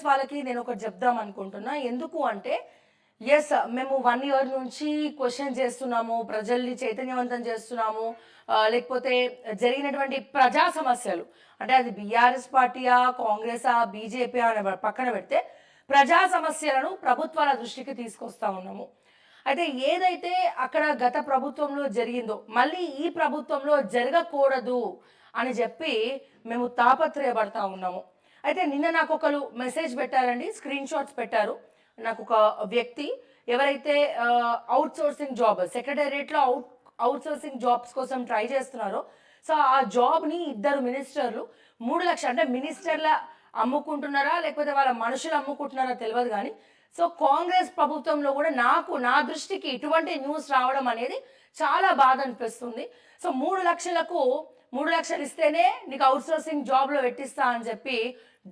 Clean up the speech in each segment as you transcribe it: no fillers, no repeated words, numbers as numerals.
కాంగ్రెస్ వాళ్ళకి నేను ఒకటి చెప్దాం అనుకుంటున్నా. ఎందుకు అంటే యెస్, మేము 1 ఇయర్ నుంచి క్వెషన్ చేస్తున్నాము. ప్రజల్ని చైతన్యవంతం చేస్తున్నాము. లేకపోతే జరిగినటువంటి ప్రజా సమస్యలు అంటే అది బీఆర్ఎస్ పార్టీయా, కాంగ్రెసా, బీజేపీయా అని పక్కన పెడితే ప్రజా సమస్యలను ప్రభుత్వాల దృష్టికి తీసుకొస్తా ఉన్నాము. అయితే ఏదైతే అక్కడ గత ప్రభుత్వంలో జరిగిందో మళ్ళీ ఈ ప్రభుత్వంలో జరగకూడదు అని చెప్పి మేము తాపత్రయపడతా ఉన్నాము. అయితే నిన్న నాకు ఒకరు మెసేజ్ పెట్టారండి, స్క్రీన్ షాట్స్ పెట్టారు. నాకు ఒక వ్యక్తి ఎవరైతే అవుట్ సోర్సింగ్ జాబ్ సెక్రటేరియట్లో అవుట్ సోర్సింగ్ జాబ్స్ కోసం ట్రై చేస్తున్నారో, సో ఆ జాబ్ని ఇద్దరు మినిస్టర్లు 3 లక్షలు అంటే మినిస్టర్ల అమ్ముకుంటున్నారా లేకపోతే వాళ్ళ మనుషులు అమ్ముకుంటున్నారా తెలియదు కానీ, సో కాంగ్రెస్ ప్రభుత్వంలో కూడా నా దృష్టికి ఇటువంటి న్యూస్ రావడం అనేది చాలా బాధ అనిపిస్తుంది. సో 3 లక్షలు ఇస్తేనే నీకు అవుట్ సోర్సింగ్ జాబ్లో పెట్టిస్తా అని చెప్పి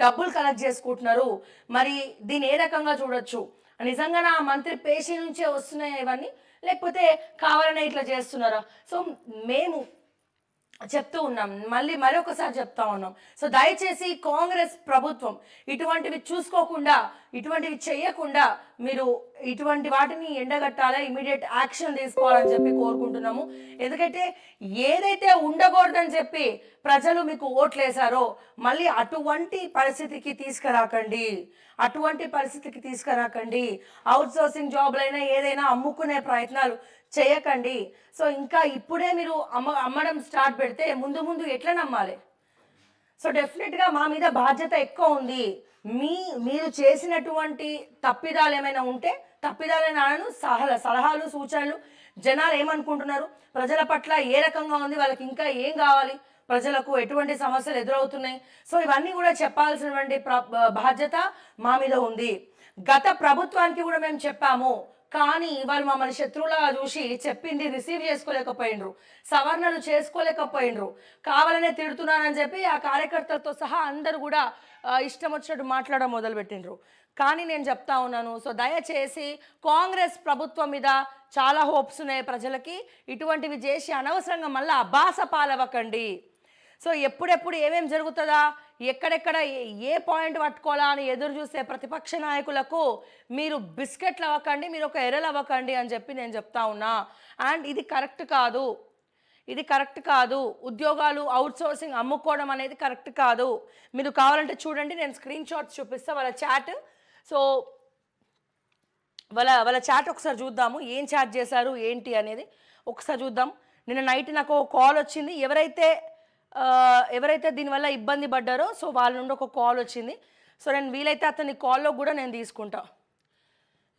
డబ్బులు కలెక్ట్ చేసుకుంటున్నారు. మరి దీన్ని ఏ రకంగా చూడొచ్చు? నిజంగా నా మంత్రి పేషీ నుంచే వస్తున్నాయి ఇవన్నీ, లేకపోతే కావాలనే ఇట్లా చేస్తున్నారా? సో మేము చెప్తూ ఉన్నాం, మరొకసారి చెప్తా ఉన్నాం. సో దయచేసి కాంగ్రెస్ ప్రభుత్వం ఇటువంటివి చూసుకోకుండా, ఇటువంటివి చేయకుండా మీరు ఇటువంటి వాటిని ఎండగట్టాలా, ఇమీడియట్ యాక్షన్ తీసుకోవాలని చెప్పి కోరుకుంటున్నాము. ఎందుకంటే ఏదైతే ఉండకూడదని చెప్పి ప్రజలు మీకు ఓట్లేశారో మళ్ళీ అటువంటి పరిస్థితికి తీసుకురాకండి. అవుట్ సోర్సింగ్ జాబ్లైనా ఏదైనా అమ్ముకునే ప్రయత్నాలు చేయకండి. సో ఇంకా ఇప్పుడే మీరు అమ్మడం స్టార్ట్ పెడితే ముందు ఎట్లా నమ్మాలి? సో డెఫినెట్గా మా మీద బాధ్యత ఎక్కువ ఉంది. మీరు చేసినటువంటి తప్పిదాలు ఏమైనా ఉంటే తప్పిదాలైన సలహాలు సూచనలు జనాలు ఏమనుకుంటున్నారు, ప్రజల పట్ల ఏ రకంగా ఉంది, వాళ్ళకి ఇంకా ఏం కావాలి, ప్రజలకు ఎటువంటి సమస్యలు ఎదురవుతున్నాయి, సో ఇవన్నీ కూడా చెప్పాల్సినటువంటి బాధ్యత మా మీద ఉంది. గత ప్రభుత్వానికి కూడా మేము చెప్పాము, కానీ వాళ్ళు మమ్మల్ని శత్రువులా చూసి చెప్పింది రిసీవ్ చేసుకోలేకపోయినరు, సవరణలు చేసుకోలేకపోయినరు, కావాలనే తిడుతున్నానని చెప్పి ఆ కార్యకర్తలతో సహా అందరూ కూడా ఇష్టం వచ్చినట్టు మాట్లాడడం మొదలుపెట్టినరు. కానీ నేను చెప్తా ఉన్నాను, సో దయచేసి కాంగ్రెస్ ప్రభుత్వం మీద చాలా హోప్స్ ఉన్నాయి ప్రజలకి. ఇటువంటివి చేసి అనవసరంగా మళ్ళీ అబాస పాలవ్వకండి. సో ఎప్పుడెప్పుడు ఏమేమి జరుగుతుందా, ఎక్కడెక్కడ ఏ పాయింట్ పట్టుకోవాలా అని ఎదురు చూసే ప్రతిపక్ష నాయకులకు మీరు బిస్కెట్లు అవ్వకండి, మీరు ఒక ఎర్రలు అవ్వకండి అని చెప్పి నేను చెప్తా ఉన్నా. అండ్ ఇది కరెక్ట్ కాదు. ఉద్యోగాలు అవుట్సోర్సింగ్ అమ్ముకోవడం అనేది కరెక్ట్ కాదు. మీరు కావాలంటే చూడండి, నేను స్క్రీన్ షాట్స్ చూపిస్తా వాళ్ళ చాట్. సో వాళ్ళ చాట్ ఒకసారి చూద్దాము, ఏం చాట్ చేశారు ఏంటి అనేది ఒకసారి చూద్దాం. నిన్న నైట్ నాకు కాల్ వచ్చింది, ఎవరైతే దీనివల్ల ఇబ్బంది పడ్డారో సో వాళ్ళ నుండి ఒక కాల్ వచ్చింది. సో నేను వీలైతే అతని కాల్లో కూడా నేను తీసుకుంటా.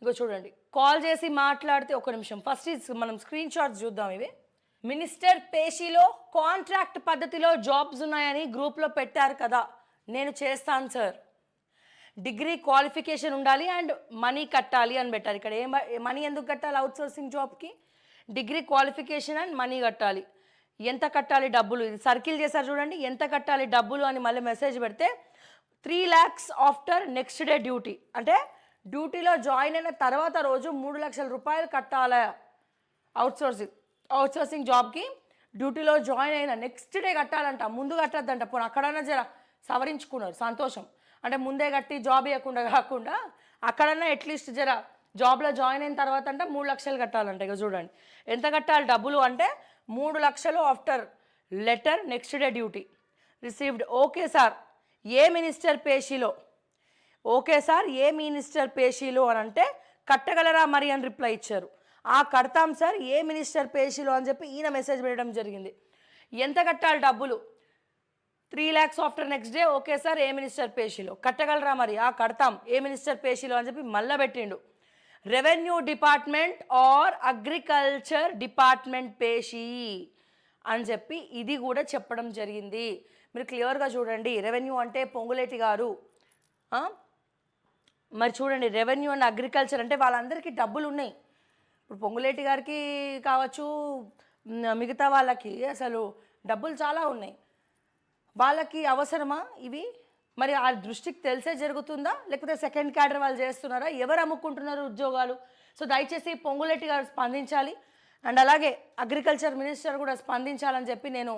ఇగో చూడండి, కాల్ చేసి మాట్లాడితే ఒక నిమిషం, ఫస్ట్ మనం స్క్రీన్ షాట్స్ చూద్దాం. ఇవి మినిస్టర్ పేషీలో కాంట్రాక్ట్ పద్ధతిలో జాబ్స్ ఉన్నాయని గ్రూప్లో పెట్టారు కదా, నేను చేస్తాను సార్. డిగ్రీ క్వాలిఫికేషన్ ఉండాలి అండ్ మనీ కట్టాలి అని పెట్టారు. ఇక్కడ మనీ ఎందుకు కట్టాలి? అవుట్సోర్సింగ్ జాబ్కి డిగ్రీ క్వాలిఫికేషన్ అండ్ మనీ కట్టాలి. ఎంత కట్టాలి డబ్బులు? ఇది సర్కిల్ చేశారు చూడండి, ఎంత కట్టాలి డబ్బులు అని మళ్ళీ మెసేజ్ పెడితే 3 lakhs after next day duty, అంటే డ్యూటీలో జాయిన్ అయిన తర్వాత రోజు 3 లక్షల రూపాయలు కట్టాలి. అవుట్సోర్సింగ్ జాబ్కి డ్యూటీలో జాయిన్ అయిన నెక్స్ట్ డే కట్టాలంట, ముందు కట్టద్దంట. పోనీ అక్కడన్నా జర సవరించుకున్నారు, సంతోషం. అంటే ముందే కట్టి జాబ్ ఇవ్వకుండా కాకుండా అక్కడన్నా అట్లీస్ట్ జర జాబ్లో జాయిన్ అయిన తర్వాత అంటే 3 లక్షలు కట్టాలంట. ఇక చూడండి ఎంత కట్టాలి డబ్బులు అంటే 3 లక్షలు after letter next day duty received. Okay sir ఏ మినిస్టర్ పేషీలో అని అంటే కట్టగలరా మరి అని రిప్లై ఇచ్చారు. కడతాం సార్ ఏ మినిస్టర్ పేషీలో అని చెప్పి ఈయన మెసేజ్ పెట్టడం జరిగింది. ఎంత కట్టాలి డబ్బులు? 3 lakhs after next day. Okay sir ఏ మినిస్టర్ పేషీలో కట్టగలరా మరి? కడతాం ఏ మినిస్టర్ పేషీలో అని చెప్పి మళ్ళీ పెట్టిండు. Revenue department or agriculture department పేషీ అని చెప్పి ఇది కూడా చెప్పడం జరిగింది. మీరు క్లియర్గా చూడండి, రెవెన్యూ అంటే పొంగులేటి గారు, మరి చూడండి రెవెన్యూ అండ్ అగ్రికల్చర్ అంటే వాళ్ళందరికీ డబ్బులు ఉన్నాయి. ఇప్పుడు పొంగులేటి గారికి కావచ్చు, మిగతా వాళ్ళకి అసలు డబ్బులు చాలా ఉన్నాయి. వాళ్ళకి అవసరమా ఇవి? మరి ఆ దృష్టికి తెలిసే జరుగుతుందా, లేకపోతే సెకండ్ క్యాడర్ వాళ్ళు చేస్తున్నారా? ఎవరు అమ్ముకుంటున్నారు ఉద్యోగాలు? సో దయచేసి పొంగులేటి గారు స్పందించాలి. అండ్ అలాగే అగ్రికల్చర్ మినిస్టర్ కూడా స్పందించాలని చెప్పి నేను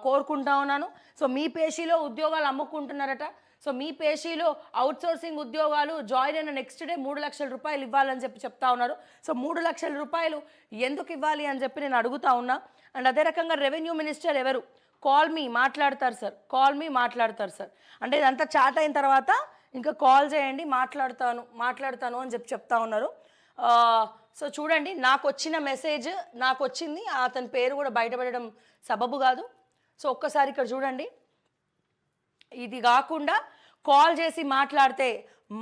కోరుకుంటా ఉన్నాను. సో మీ పేషీలో ఉద్యోగాలు అమ్ముకుంటున్నారట, సో మీ పేషీలో అవుట్సోర్సింగ్ ఉద్యోగాలు జాయిన్ అయిన నెక్స్ట్ డే 3 లక్షల రూపాయలు ఇవ్వాలని చెప్పి చెప్తా ఉన్నారు. సో 3 లక్షల రూపాయలు ఎందుకు ఇవ్వాలి అని చెప్పి నేను అడుగుతా ఉన్నా. అండ్ అదే రకంగా రెవెన్యూ మినిస్టర్ ఎవరు, కాల్ మీ మాట్లాడతారు సార్, కాల్ మీ మాట్లాడతారు సార్. అంటే ఇదంతా చాట్ అయిన తర్వాత ఇంకా కాల్ చేయండి, మాట్లాడతాను అని చెప్పి చెప్తా ఉన్నారు. సో చూడండి, నాకు వచ్చిన మెసేజ్ నాకు వచ్చింది, అతని పేరు కూడా బయటపడడం సబబు కాదు. సో ఒక్కసారి ఇక్కడ చూడండి. ఇది కాకుండా కాల్ చేసి మాట్లాడితే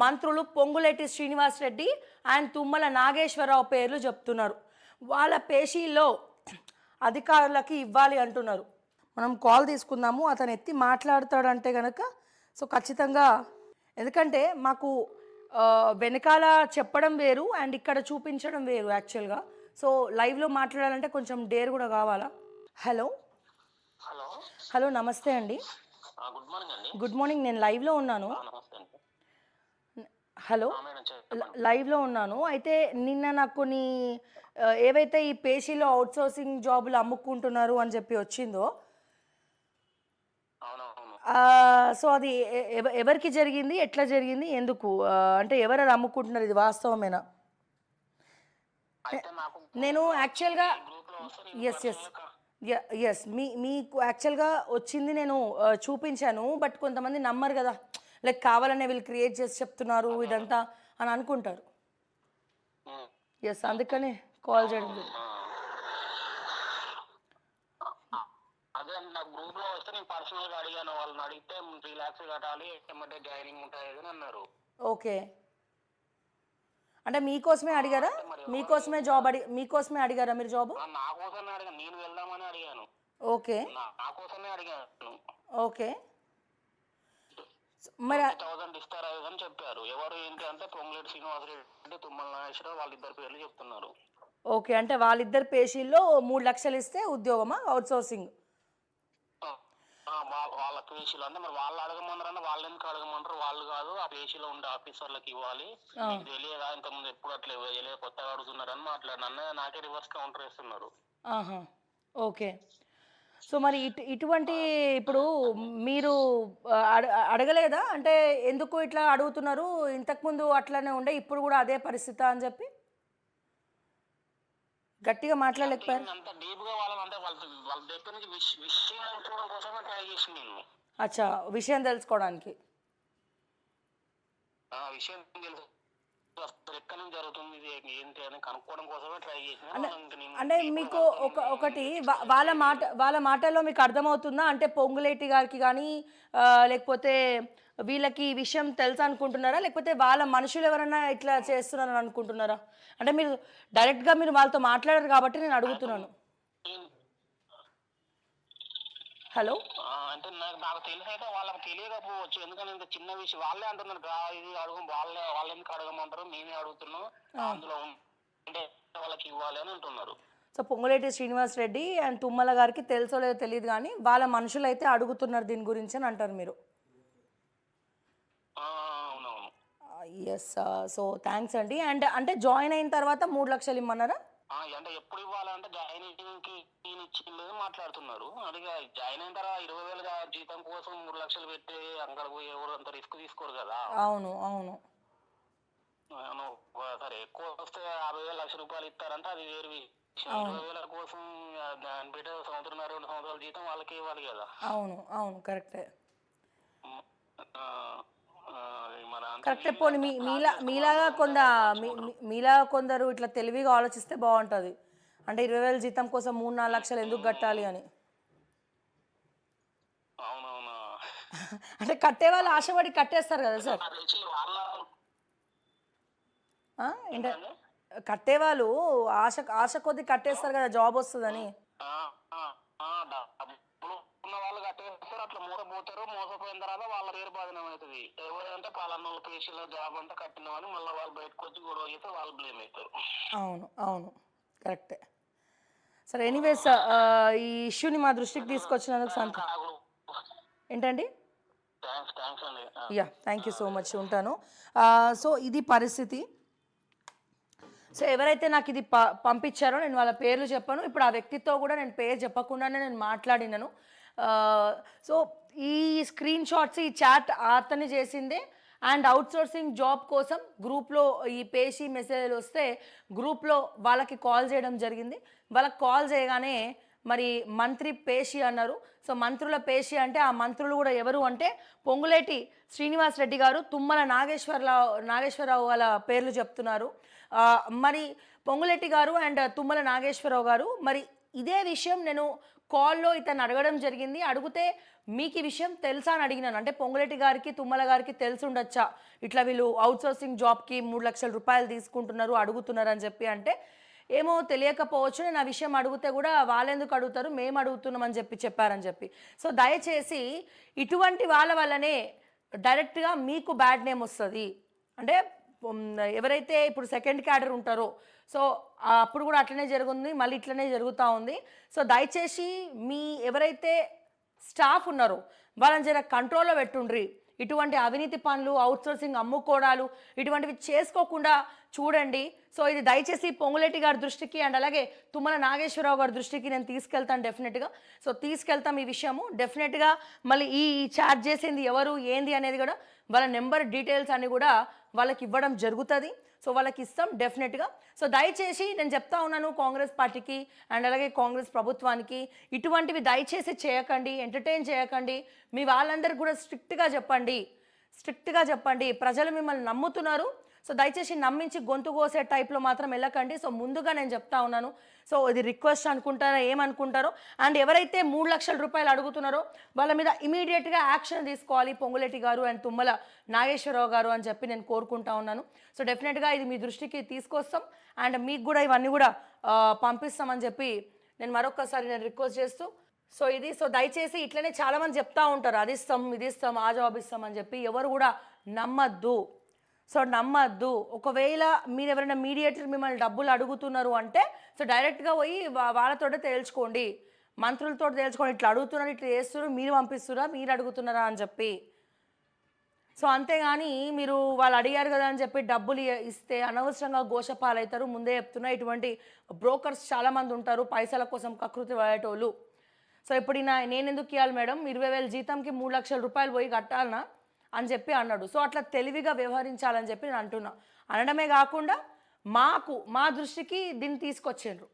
మంత్రులు పొంగులేటి శ్రీనివాసరెడ్డి అండ్ తుమ్మల నాగేశ్వరరావు పేర్లు చెప్తున్నారు. వాళ్ళ పేషీల్లో అధికారులకి ఇవ్వాలి అంటున్నారు. మనం కాల్ తీసుకుందాము, అతను ఎత్తి మాట్లాడతాడంటే కనుక సో ఖచ్చితంగా, ఎందుకంటే మాకు వెనకాల చెప్పడం వేరు అండ్ ఇక్కడ చూపించడం వేరు యాక్చువల్గా. సో లైవ్లో మాట్లాడాలంటే కొంచెం డేర్ కూడా కావాలా. హలో హలో హలో నమస్తే అండి. గుడ్ మార్నింగ్ అండి. గుడ్ మార్నింగ్, నేను లైవ్లో ఉన్నాను. నమస్తే అండి. హలో, లైవ్లో ఉన్నాను. అయితే నిన్న నాకు కొన్ని ఏవైతే ఈ పేషీలో అవుట్సోర్సింగ్ జాబులు అమ్ముకుంటున్నారు అని చెప్పి వచ్చిందో, సో అది ఎవరికి జరిగింది, ఎట్లా జరిగింది, ఎందుకు, అంటే ఎవరు అది అమ్ముకుంటున్నారు, ఇది వాస్తవమేనా? నేను యాక్చువల్గా ఎస్ మీకు యాక్చువల్గా వచ్చింది నేను చూపించాను. బట్ కొంతమంది నమ్మరు కదా, లైక్ కావాలనే వీళ్ళు క్రియేట్ చేసి చెప్తున్నారు ఇదంతా అని అనుకుంటారు. ఎస్, అందుకని కాల్ చేయడం. అదే నా గ్రూప్ లో వస్తే నేను పర్సనల్ గా అడిగాను, వాళ్ళని అడిగితే 3 lakhs కట్టాలి, ఎమ్మటే జాయినింగ్ ఉంటాయి అని అన్నారు. ఓకే, అంటే మీకోసమే అడిగారా? మీకోసమే అడిగారా మీరు జాబ్? నా కోసమే అడిగాను, నేను వెళ్దామని అడిగాను. ఓకే, నా కోసమే అడిగాను. ఓకే, మరి 1000 ఇస్తారా అని చెప్పారు. ఎవరు ఏంటి అంటే పొంగులేటి శ్రీనివాసరెడ్డి, తుమ్మల నాగేశ్వరరావు, వాళ్ళిద్దరు పేర్లు చెప్తున్నారు. ఓకే, అంటే వాళ్ళిద్దరు పేషీల్లో 3 లక్షలు ఇస్తే ఉద్యోగమా అవుట్సోర్సింగ్? వాళ్ళ పేషీలు అంటే మరి వాళ్ళు అడగమన్నారన్న, వాళ్ళు ఎందుకు అడగమంటారు? వాళ్ళు కాదు, ఆ పేషీలో ఉండే ఆఫీసర్లకు ఇవ్వాలి. తెలియదా ఇంతకుముందు ఎప్పుడు అట్లా తెలియదు, కొత్తగా అడుగుతున్నారని మాట్లాడిన నాకే రివర్స్ కౌంటర్ వేస్తున్నారు. ఓకే, సో మరి ఇటువంటి ఇప్పుడు మీరు అడగలేదా? అంటే ఎందుకు ఇట్లా అడుగుతున్నారు, ఇంతకుముందు అట్లానే ఉండే ఇప్పుడు కూడా అదే పరిస్థితి అని చెప్పి గట్టిగా మాట్లాడలేకపోయారు? అంత డీప్ గా వాళ్ళంటే వాళ్ళ దగ్గర నుంచి విషయం తెలుసుకోవడం కోసమే ట్రై చేసి నేను. అచ్చా, విషయం తెలుసుకోవడానికి, విషయం తెలుసు ఎక్కడి నుంచి జరుగుతుంది ఏంటి అని కనుక్కోవడం కోసమే ట్రై చేసిన. అంటే మీకు ఒకటి వాళ్ళ మాటల్లో మీకు అర్థమవుతుందా? అంటే పొంగులేటి గారికి కానీ లేకపోతే వీళ్ళకి ఈ విషయం తెలుసు అనుకుంటున్నారా, లేకపోతే వాళ్ళ మనుషులు ఎవరైనా ఇట్లా చేస్తున్నారని అనుకుంటున్నారా? అంటే మీరు డైరెక్ట్గా మీరు వాళ్ళతో మాట్లాడారు కాబట్టి నేను అడుగుతున్నాను. హలో, అంటే నాకు తెలిసి అయితే వాళ్ళకి తెలియకపోవచ్చు, ఎందుకంటే ఇంత చిన్న విషయం వాళ్ళే అంటున్నారు. ఇది అడుగు వాళ్ళు ఎందుకు అడగమంటారు, మేమే అడుగుతున్నాం, అందులో అంటే వాళ్ళకి ఇవ్వాలి అని అంటున్నారు. సో పొంగులేటి శ్రీనివాసరెడ్డి అండ్ తుమ్మల గారికి తెలుసో లేదో తెలియదు కానీ వాళ్ళ మనుషులు అయితే అడుగుతున్నారు దీని గురించి అని అంటారు మీరు. ఎస్, సో థ్యాంక్స్ అండి. అండ్ అంటే జాయిన్ అయిన తర్వాత 3 లక్షలు ఇమ్మన్నారా? అంటే ఎప్పుడు ఇవ్వాలంటే జాయినింగ్ కి ఇచ్చింది మాట్లాడుతున్నారు. అది జాయిన్ అయిన తర్వాత 20,000 జీతం కోసం 3 లక్షలు పెట్టి అక్కడ పోయి ఎవరు అంత రిస్క్ తీసుకోరు కదా. అవును అవును, సరే ఎక్కువ వస్తే 50,000 లక్ష రూపాయలు ఇస్తారంటే అది వేరు విషయం. 20,000 కోసం దాని పెట్టి 1.5-2 సంవత్సరాల జీతం వాళ్ళకి ఇవ్వాలి కదా. అవును అవును, కరెక్టే కరెక్టే. పోనీ మీలాగా కొందరు ఇట్లా తెలివిగా ఆలోచిస్తే బాగుంటుంది. అంటే 20,000 జీతం కోసం 3-4 లక్షలు ఎందుకు కట్టాలి అని. అంటే కట్టేవాళ్ళు ఆశపడి కట్టేస్తారు కదా సార్. ఏంటంటే కట్టేవాళ్ళు ఆశ కొద్ది కట్టేస్తారు కదా, జాబ్ వస్తుందని. వాళ్ళు కట్టేస్తారు, అట్లా మోసపోతారు. మోసపోయిన తర్వాత వాళ్ళ పేరు బాధనం అవుతుంది. ఎవరంటే పలానా పేషీలో జాబ్ అంతా కట్టినామని మళ్ళీ వాళ్ళు బయటకు వచ్చి గొడవ చేస్తే వాళ్ళు బ్లేమ్ అవుతారు. అవును అవును, కరెక్టే. సరే, ఎనీవేస్ ఈ ఇష్యూని మా దృష్టికి తీసుకొచ్చినందుకు సంతోషం. ఏంటండి? Yeah, thank you so much, ఉంటాను. సో ఇది పరిస్థితి. సో ఎవరైతే నాకు ఇది పంపించారో నేను వాళ్ళ పేర్లు చెప్పాను. ఇప్పుడు ఆ వ్యక్తితో కూడా నేను పేరు చెప్పకుండానే నేను మాట్లాడినాను. సో ఈ స్క్రీన్ షాట్స్, ఈ చాట్ అతను చేసిందే. అండ్ అవుట్సోర్సింగ్ జాబ్ కోసం గ్రూప్లో ఈ పేషి మెసేజ్లు వస్తే గ్రూప్లో వాళ్ళకి కాల్ చేయడం జరిగింది. వాళ్ళకి కాల్ చేయగానే మరి మంత్రి పేషి అన్నారు. సో మంత్రుల పేషి అంటే ఆ మంత్రులు కూడా ఎవరు అంటే పొంగులేటి శ్రీనివాస్ రెడ్డి గారు, తుమ్మల నాగేశ్వరరావు వాళ్ళ పేర్లు చెప్తున్నారు. మరి పొంగులేటి గారు అండ్ తుమ్మల నాగేశ్వరరావు గారు మరి ఇదే విషయం నేను కాల్‌లో ఇతన్ని అడగడం జరిగింది. అడిగితే మీకు ఈ విషయం తెలుసా అని అడిగినాను. అంటే పొంగులేటి గారికి, తుమ్మల గారికి తెలిసుండొచ్చా ఇట్లా వీళ్ళు అవుట్‌సోర్సింగ్ జాబ్‌కి 3,00,000 రూపాయలు తీసుకుంటున్నారు, అడుగుతున్నారు అని చెప్పి అంటే, ఏమో తెలియకపోవచ్చు. నేను ఆ విషయం అడిగితే కూడా వాళ్ళెందుకు అడుగుతారు, మేము అడుగుతున్నాం అని చెప్పారని చెప్పి. సో దయచేసి ఇటువంటి వాళ్ళ వల్లనే డైరెక్ట్‌గా మీకు బ్యాడ్ నేమ్ వస్తది. అంటే ఎవరైతే ఇప్పుడు సెకండ్ క్యాడర్ ఉంటారో సో అప్పుడు కూడా అట్లనే జరుగుతుంది, మళ్ళీ ఇట్లనే జరుగుతూ ఉంది. సో దయచేసి మీ ఎవరైతే స్టాఫ్ ఉన్నారో వాళ్ళని జర కంట్రోల్లో పెట్టుండ్రి. ఇటువంటి అవినీతి పనులు, అవుట్సోర్సింగ్ అమ్ముకోవడాలు ఇటువంటివి చేసుకోకుండా చూడండి. సో ఇది దయచేసి పొంగులేటి గారి దృష్టికి అండ్ అలాగే తుమ్మల నాగేశ్వరరావు గారి దృష్టికి నేను తీసుకెళ్తాను డెఫినెట్గా. సో తీసుకెళ్తాం ఈ విషయము డెఫినెట్గా. మళ్ళీ ఈ చాట్ చేసింది ఎవరు ఏంది అనేది కూడా వాళ్ళ నెంబర్ డీటెయిల్స్ అన్ని కూడా వాళ్ళకి ఇవ్వడం జరుగుతుంది. సో వాళ్ళకి ఇస్తాం డెఫినెట్గా. సో దయచేసి నేను చెప్తా ఉన్నాను కాంగ్రెస్ పార్టీకి అండ్ అలాగే కాంగ్రెస్ ప్రభుత్వానికి, ఇటువంటివి దయచేసి చేయకండి, ఎంటర్టైన్ చేయకండి. మీ వాళ్ళందరికీ కూడా స్ట్రిక్ట్గా చెప్పండి. ప్రజలు మిమ్మల్ని నమ్ముతున్నారు. సో దయచేసి నమ్మించి గొంతు కోసే టైప్లో మాత్రం వెళ్ళకండి. సో ముందుగా నేను చెప్తా ఉన్నాను. సో ఇది రిక్వెస్ట్ అనుకుంటారో ఏమనుకుంటారో. అండ్ ఎవరైతే 3,00,000 రూపాయలు అడుగుతున్నారో వాళ్ళ మీద ఇమీడియట్గా యాక్షన్ తీసుకోవాలి పొంగులేటి గారు అండ్ తుమ్మల నాగేశ్వరరావు గారు అని చెప్పి నేను కోరుకుంటా ఉన్నాను. సో డెఫినెట్గా ఇది మీ దృష్టికి తీసుకొస్తాం అండ్ మీకు కూడా ఇవన్నీ కూడా పంపిస్తామని చెప్పి నేను మరొకసారి నేను రిక్వెస్ట్ చేస్తూ సో ఇది. సో దయచేసి ఇట్లనే చాలామంది చెప్తా ఉంటారు అది ఇస్తాం, ఇది ఇస్తాం, ఆ జాబ్ ఇస్తాం అని చెప్పి. ఎవరు కూడా నమ్మద్దు. ఒకవేళ మీరు ఎవరైనా మీడియేటర్ మిమ్మల్ని డబ్బులు అడుగుతున్నారు అంటే సో డైరెక్ట్గా పోయి వాళ్ళతోటే తేల్చుకోండి, మంత్రులతో తేల్చుకోండి. ఇట్లా అడుగుతున్నారు, ఇట్లా చేస్తున్నారు, మీరు పంపిస్తున్నారా, మీరు అడుగుతున్నారా అని చెప్పి. సో అంతేగాని మీరు వాళ్ళు అడిగారు కదా అని చెప్పి డబ్బులు ఇస్తే అనవసరంగా గోషపాలవుతారు. ముందే చెప్తున్నా, ఇటువంటి బ్రోకర్స్ చాలామంది ఉంటారు పైసల కోసం కకృతి పడేటోళ్ళు. సో ఇప్పుడు నేను ఎందుకు ఇవ్వాలి మేడం, 20,000 జీతంకి 3,00,000 రూపాయలు పోయి కట్టాలనా అని చెప్పి అన్నాడు. సో అట్లా తెలివిగా వ్యవహరించాలని చెప్పి నేను అంటున్నా. అనడమే కాకుండా మా దృష్టికి దీన్ని తీసుకొచ్చిండ్రు.